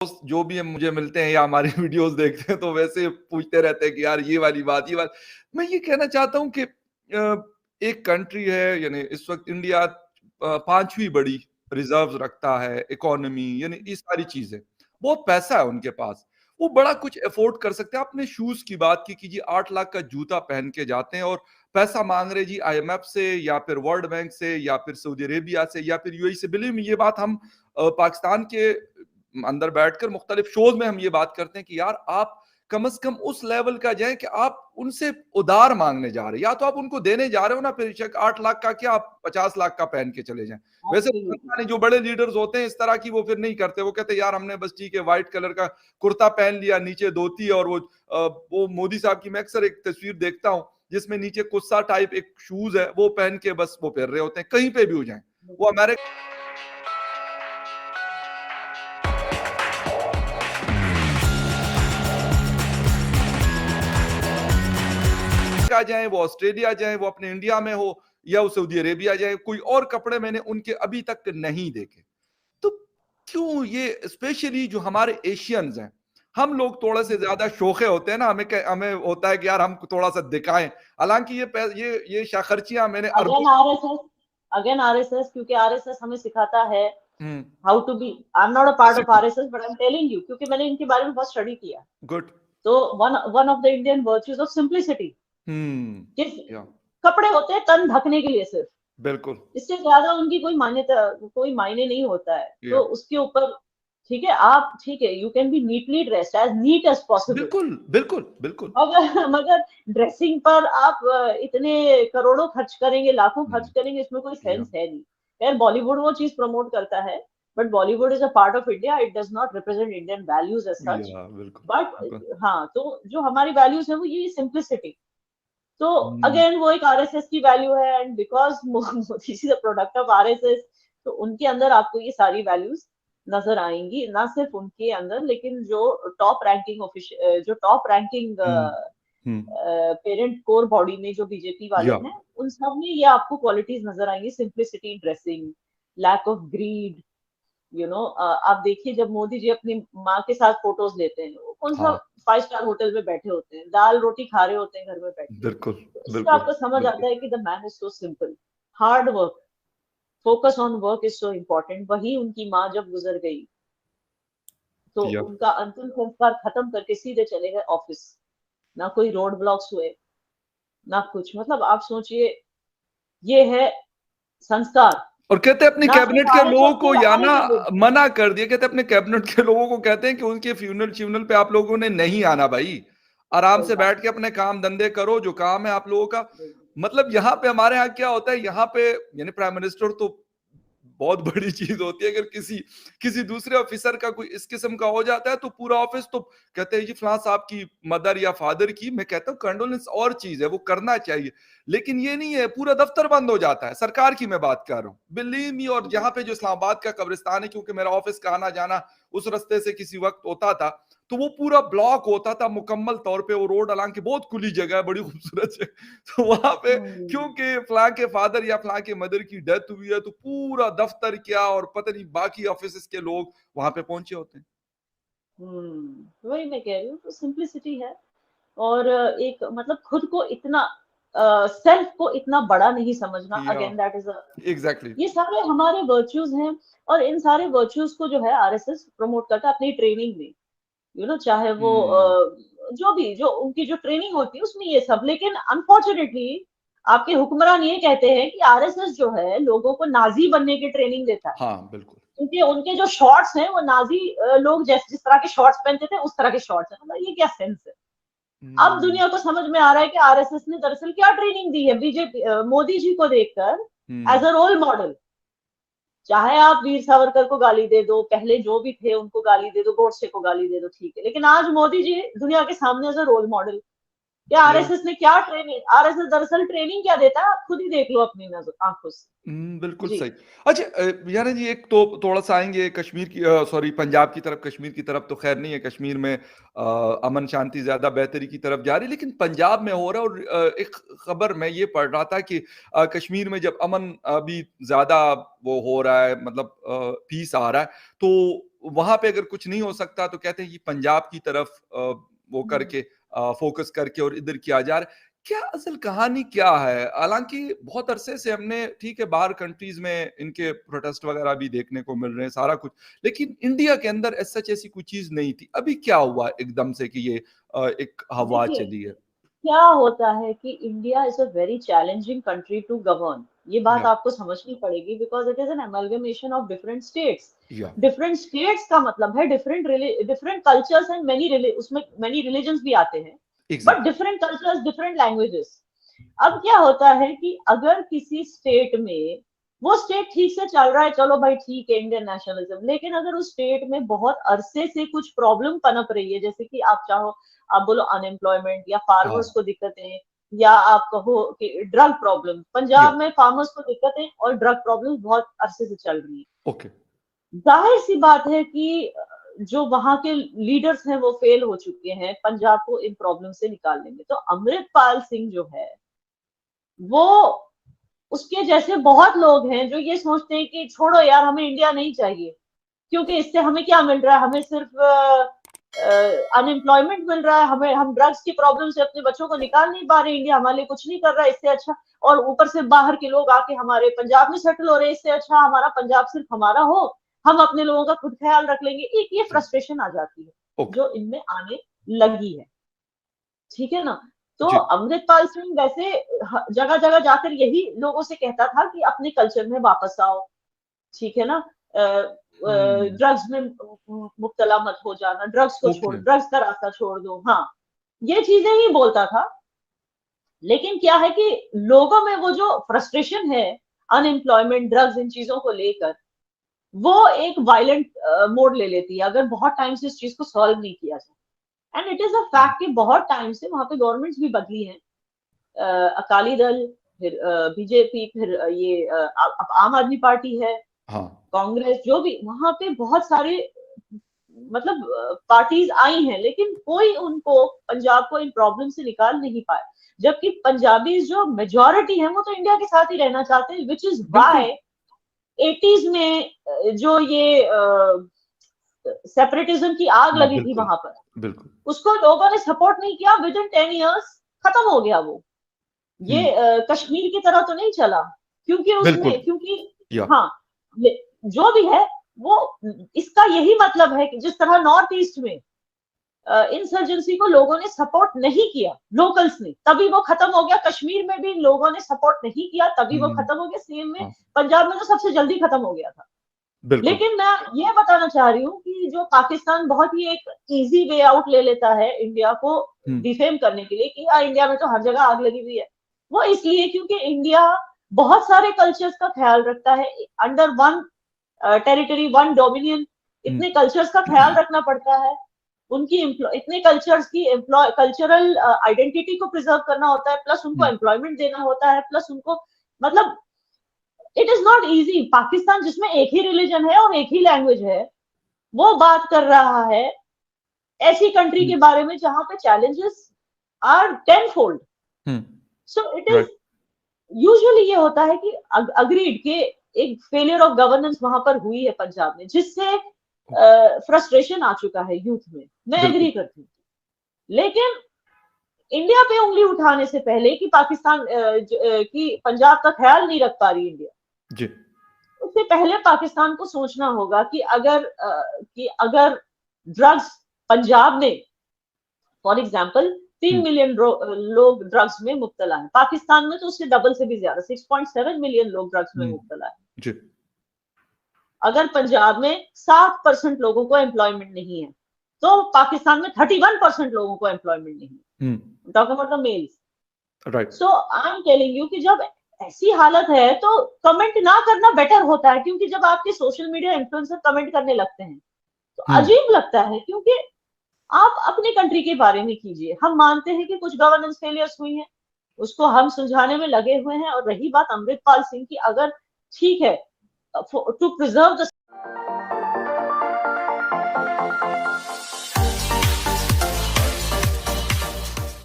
जो भी मुझे मिलते हैं या हमारी वीडियोस देखते हैं तो वैसे पूछते रहते हैं कि यार ये वाली बात। मैं ये कहना चाहता हूँ कि एक कंट्री है, यानी इस वक्त इंडिया पांचवी बड़ी रिजर्व रखता है, इकोनॉमी, यानी ये सारी चीजें, बहुत पैसा है उनके पास, वो बड़ा कुछ अफोर्ड कर सकते हैं। आपने शूज की बात की कि जी 8 लाख का जूता पहन के जाते हैं और पैसा मांग रहे जी आईएमएफ से या फिर वर्ल्ड बैंक से या फिर सऊदी अरेबिया से या फिर यूएई से। बिलीव में ये बात हम पाकिस्तान के अंदर बैठकर मुख्तलिफ शोज में हम ये बात करते हैं कि यार आप कम से कम उस लेवल का जाए कि आप उनसे उधार मांगने जा रहे हैं, या तो आप उनको देने जा रहे हो ना, फिर 8 लाख का क्या आप 50 लाख का पहन के चले जाएं। वैसे जो बड़े लीडर्स होते हैं इस तरह की वो फिर नहीं करते, वो कहते हैं यार हमने बस ठीक है व्हाइट कलर का कुर्ता पहन लिया, नीचे धोती, और वो मोदी साहब की मैं अक्सर एक तस्वीर देखता हूँ जिसमें नीचे कुस्सा टाइप एक शूज है वो पहन के बस वो फिर रहे होते हैं कहीं पे भी हो जाए। वो अमेरिका जाए, वो ऑस्ट्रेलिया जाए, वो अपने इंडिया में हो या वो सऊदी अरेबिया जाए, कोई और कपड़े मैंने उनके अभी तक नहीं देखे। तो क्यों ये स्पेशली जो हमारे एशियंस हैं, हम लोग थोड़ा से ज्यादा शोखे होते हैं ना, हमें होता है कि यार हम थोड़ा सा दिखाएं, हालांकि ये शाखर्चियां मैंने अगेन आरएसएस, क्योंकि आरएसएस हमें सिखाता है how to be. I am not a part of RSS but I am telling you, क्योंकि मैंने इनके बारे में बहुत स्टडी किया। गुड। तो one of the Indian virtues of simplicity, कपड़े होते हैं तन ढकने के लिए सिर्फ, बिल्कुल, इससे ज्यादा उनकी कोई मायने नहीं होता है। तो उसके ऊपर ठीक है, आप ठीक है, you can be neatly dressed, as neat as possible, बिल्कुल बिल्कुल बिल्कुल, मगर ड्रेसिंग पर आप इतने करोड़ों खर्च करेंगे, लाखों खर्च करेंगे, इसमें कोई सेंस है नहीं। यार बॉलीवुड वो चीज प्रमोट करता है, but Bollywood is a part of India, it does not represent Indian values as such. But हाँ, तो जो हमारी वैल्यूज है वो ये सिंप्लिसिटी। तो अगेन वो एक आरएसएस की वैल्यू है, and because Modi is a product of RSS, तो उनके अंदर आपको ये सारी वैल्यूज नजर आएंगी। ना सिर्फ उनके अंदर, लेकिन जो top ranking parent core body में जो बीजेपी वाले हैं, उन सब में ये आपको क्वालिटीज नजर आएंगी। Simplicity in dressing, lack of greed, आप देखिए जब मोदी जी अपनी माँ के साथ फोटोज लेते हैं, वो कौन सा 5 स्टार होटल में बैठे होते हैं, दाल रोटी खा रहे होते हैं घर में बैठ के। बिल्कुल, तो इससे आपको समझ आता है कि the man is so simple. Hard work, focus on work is so important. वही उनकी माँ जब गुजर गई तो उनका अंतिम संस्कार खत्म करके सीधे चले गए ऑफिस, ना कोई रोड ब्लॉक्स हुए ना कुछ। मतलब आप सोचिए, ये है संस्कार। और कहते हैं अपने कैबिनेट के लोगों को या ना मना कर दिया, कहते हैं अपने कैबिनेट के लोगों को कहते हैं कि उनके फ्यूनल पे आप लोगों ने नहीं आना भाई, आराम से बैठ के अपने काम धंधे करो, जो काम है आप लोगों का। मतलब यहाँ पे हमारे यहाँ क्या होता है, यहाँ पे यानी प्राइम मिनिस्टर तो बहुत बड़ी चीज होती है, अगर किसी दूसरे ऑफिसर का कोई इस किस्म का हो जाता है तो पूरा ऑफिस तो कहते हैं जी फलां साहब की मदर या फादर की। मैं कहता हूँ कंडोलेंस और चीज है, वो करना चाहिए, लेकिन ये नहीं है पूरा दफ्तर बंद हो जाता है। सरकार की मैं बात कर रहा हूँ, बिलीव मी। और यहाँ पे जो इस्लामाबाद का कब्रिस्तान है, क्योंकि मेरा ऑफिस का आना जाना उस रास्ते से किसी वक्त होता था, तो वो पूरा ब्लॉक होता था मुकम्मल तौर पे। वो रोड हालांकि बहुत खुली जगह है, बड़ी खूबसूरत है, तो वहां पे क्योंकि फलां के फादर या फलां के मदर की डेथ हुई है तो पूरा दफ्तर क्या और पता नहीं बाकी ऑफिस के लोग वहां पे पहुंचे होते हैं। वही मैं कह रही हूँ, तो सिंप्लिसिटी है। और एक मतलब खुद को इतना सेल्फ को इतना बड़ा नहीं समझना, अगेन दैट इज एग्जैक्टली। ये सारे हमारे वर्च्यूज हैं, और इन सारे वर्च्यूज को जो है आरएसएस प्रमोट करता है अपनी ट्रेनिंग में। चाहे वो जो उनकी जो ट्रेनिंग होती है उसमें ये सब। लेकिन अनफॉर्चुनेटली आपके हुक्मरान ये कहते हैं कि आरएसएस जो है लोगों को नाजी बनने की ट्रेनिंग देता है। हाँ बिल्कुल, क्योंकि उनके जो शॉर्ट्स हैं वो नाजी लोग जिस तरह के शॉर्ट्स पहनते थे उस तरह के शॉर्ट्स हैं। मतलब ये क्या सेंस है? अब दुनिया को समझ में आ रहा है कि आरएसएस ने दरअसल क्या ट्रेनिंग दी है बीजेपी मोदी जी को देखकर एज अ रोल मॉडल। चाहे आप वीर सावरकर को गाली दे दो, पहले जो भी थे उनको गाली दे दो, गोडसे को गाली दे दो, ठीक है, लेकिन आज मोदी जी दुनिया के सामने एज अ रोल मॉडल। कि आरएसएस ने क्या ट्रेनिंग, आरएसएस दरअसल ट्रेनिंग क्या देता है, आप खुद ही देख लो अपनी नजर आंखों से। बिल्कुल जी सही। अच्छा, यानी जी एक तो थोड़ा सा आएंगे कश्मीर की, सॉरी पंजाब की तरफ। कश्मीर की तरफ तो खैर नहीं है, कश्मीर में अमन शांति ज्यादा बेहतरी की तरफ जा रही, लेकिन पंजाब में हो रहा है। और एक खबर मैं ये पढ़ रहा था कि कश्मीर में जब अमन अभी ज्यादा वो हो रहा है, मतलब पीस आ रहा है, तो वहां पे अगर कुछ नहीं हो सकता तो कहते हैं कि पंजाब की तरफ वो करके फोकस करके और इधर किया जा रहा है। क्या असल कहानी क्या है? हालांकि बहुत अरसे से हमने, ठीक है, बाहर कंट्रीज में इनके प्रोटेस्ट वगैरह भी देखने को मिल रहे हैं, सारा कुछ, लेकिन इंडिया के अंदर सच ऐसी कोई चीज नहीं थी। अभी क्या हुआ एकदम से कि ये एक हवा देखिए, चली है? क्या होता है कि India is a very challenging country to govern, ये बात या आपको समझनी पड़ेगी, because it is an amalgamation of different states. या डिफरेंट स्टेट्स का मतलब है different different cultures and many, उसमें मेनी रिलीजन्स भी आते हैं, but exactly. Different cultures, different languages. अब क्या होता है कि अगर किसी स्टेट में वो स्टेट ठीक से चल रहा है, चलो भाई ठीक है, इंडियन नेशनलिज्म, लेकिन अगर उस स्टेट में बहुत अरसे से कुछ प्रॉब्लम पनप रही है, जैसे कि आप चाहो, आप बोलो अनएम्प्लॉयमेंट, या फार्मर्स हाँ। को दिक्कतें, या आप कहो कि ड्रग प्रॉब्लम, या पंजाब में फार्मर्स को दिक्कतें और ड्रग प्रॉब्लम बहुत अरसे से चल रही है। ओके। जाहिर सी बात है कि जो वहां के लीडर्स हैं वो फेल हो चुके हैं पंजाब को इन प्रॉब्लम से निकालने में। तो अमृतपाल सिंह जो है, वो, उसके जैसे बहुत लोग हैं जो ये सोचते हैं कि छोड़ो यार, हमें इंडिया नहीं चाहिए, क्योंकि इससे हमें क्या मिल रहा है, हमें सिर्फ अनएम्प्लॉयमेंट मिल रहा है, हमें, हम ड्रग्स की प्रॉब्लम से अपने बच्चों को निकाल नहीं पा रहे, इंडिया हमारे लिए कुछ नहीं कर रहा है, इससे अच्छा, और ऊपर से बाहर के लोग आके हमारे पंजाब में सेटल हो रहे हैं, इससे अच्छा हमारा पंजाब सिर्फ हमारा हो, हम अपने लोगों का खुद ख्याल रख लेंगे। एक ये जी। फ्रस्ट्रेशन आ जाती है ओके। जो इनमें आने लगी है, ठीक है ना। तो जी। अमृतपाल सिंह वैसे जगह जगह जाकर यही लोगों से कहता था कि अपने कल्चर में वापस आओ, ठीक है ना, हम्म। ड्रग्स में मुब्तला मत हो जाना, ड्रग्स को छोड़, ओके। ड्रग्स का रास्ता छोड़ दो, हाँ, ये चीजें ही बोलता था। लेकिन क्या है कि लोगों में वो जो फ्रस्ट्रेशन है अनएम्प्लॉयमेंट, ड्रग्स, इन चीजों को लेकर, वो एक वायलेंट मोड ले लेती है अगर बहुत टाइम से इस चीज को सॉल्व नहीं किया जाए। And it is a fact कि बहुत टाइम से वहां पे गवर्नमेंट्स भी बदली हैं, अकाली दल, फिर बीजेपी, फिर ये अब आम आदमी पार्टी है, हाँ। कांग्रेस, जो भी वहां पे बहुत सारे मतलब पार्टीज आई हैं, लेकिन कोई उनको, पंजाब को इन प्रॉब्लम से निकाल नहीं पाए। जबकि पंजाबी जो मेजोरिटी है वो तो इंडिया के साथ ही रहना चाहते हैं, विच इज बिल्कुल। वाई 80s में जो ये सेपरेटिज्म की आग हाँ लगी थी बिल्कुल। वहां पर, बिल्कुल। उसको लोगों ने सपोर्ट नहीं किया, विद इन 10 years खत्म हो गया वो। ये हम्म। कश्मीर की तरह तो नहीं चला, क्योंकि बिल्कुल। उसमें, क्योंकि या हाँ, जो भी है वो, इसका यही मतलब है कि जिस तरह नॉर्थ ईस्ट में इंसर्जेंसी को लोगों ने सपोर्ट नहीं किया, लोकल्स ने, तभी वो खत्म हो गया, कश्मीर में भी लोगों ने सपोर्ट नहीं किया तभी वो हम्म। खत्म हो गया, सेम में हाँ पंजाब में तो सबसे जल्दी खत्म हो गया था। बिल्कुल। लेकिन मैं ये बताना चाह रही हूँ कि जो पाकिस्तान बहुत ही एक इजी वे आउट ले लेता है इंडिया को हम्म। डिफेम करने के लिए कि इंडिया में तो हर जगह आग लगी हुई है, वो इसलिए क्योंकि इंडिया बहुत सारे कल्चर्स का ख्याल रखता है, under one territory, one dominion, hmm. इतने कल्चर्स का ख्याल रखना पड़ता है, उनकी इतने कल्चर्स की कल्चरल आइडेंटिटी को प्रिजर्व करना होता है, प्लस उनको हम्म। एम्प्लॉयमेंट देना होता है, प्लस उनको, मतलब it is not easy. Pakistan जिसमें एक ही रिलीजन है और एक ही लैंग्वेज है, वो बात कर रहा है ऐसी कंट्री के हम्म। बारे में जहां पे challenges are tenfold. Hmm. So it is, right. Usually ये होता है कि अग्रीड के एक फेलियर ऑफ गवर्नेंस वहां पर हुई है पंजाब में, जिससे फ्रस्ट्रेशन आ चुका है यूथ में, मैं बिल्कुल। एग्री करती हूँ। लेकिन इंडिया पे उंगली उठाने से पहले कि पाकिस्तान की पंजाब का ख्याल नहीं रख पा रही इंडिया, जी। उससे पहले पाकिस्तान को सोचना होगा कि अगर ड्रग्स पंजाब में, फॉर एग्जांपल, 3 मिलियन लोग ड्रग्स में मुब्तला है, पाकिस्तान में तो उससे डबल से भी ज्यादा 6.7 मिलियन लोग ड्रग्स में हम्म। मुब्तला है। जी। अगर पंजाब में 7% लोगों को एम्प्लॉयमेंट नहीं है, तो पाकिस्तान में 31% लोगों को एम्प्लॉयमेंट नहीं है, talking about the mails. Right. So I am telling you कि जब ऐसी हालत है तो कमेंट ना करना बेटर होता है, क्योंकि जब आपके सोशल मीडिया इन्फ्लुएंसर कमेंट करने लगते हैं तो हम्म। अजीब लगता है, क्योंकि आप अपनी कंट्री के बारे में कीजिए। हम मानते हैं कि कुछ गवर्नेंस फेलियर्स हुई हैं, उसको हम सुलझाने में लगे हुए हैं। और रही बात अमृतपाल सिंह की, अगर ठीक है, टू प्रिजर्व द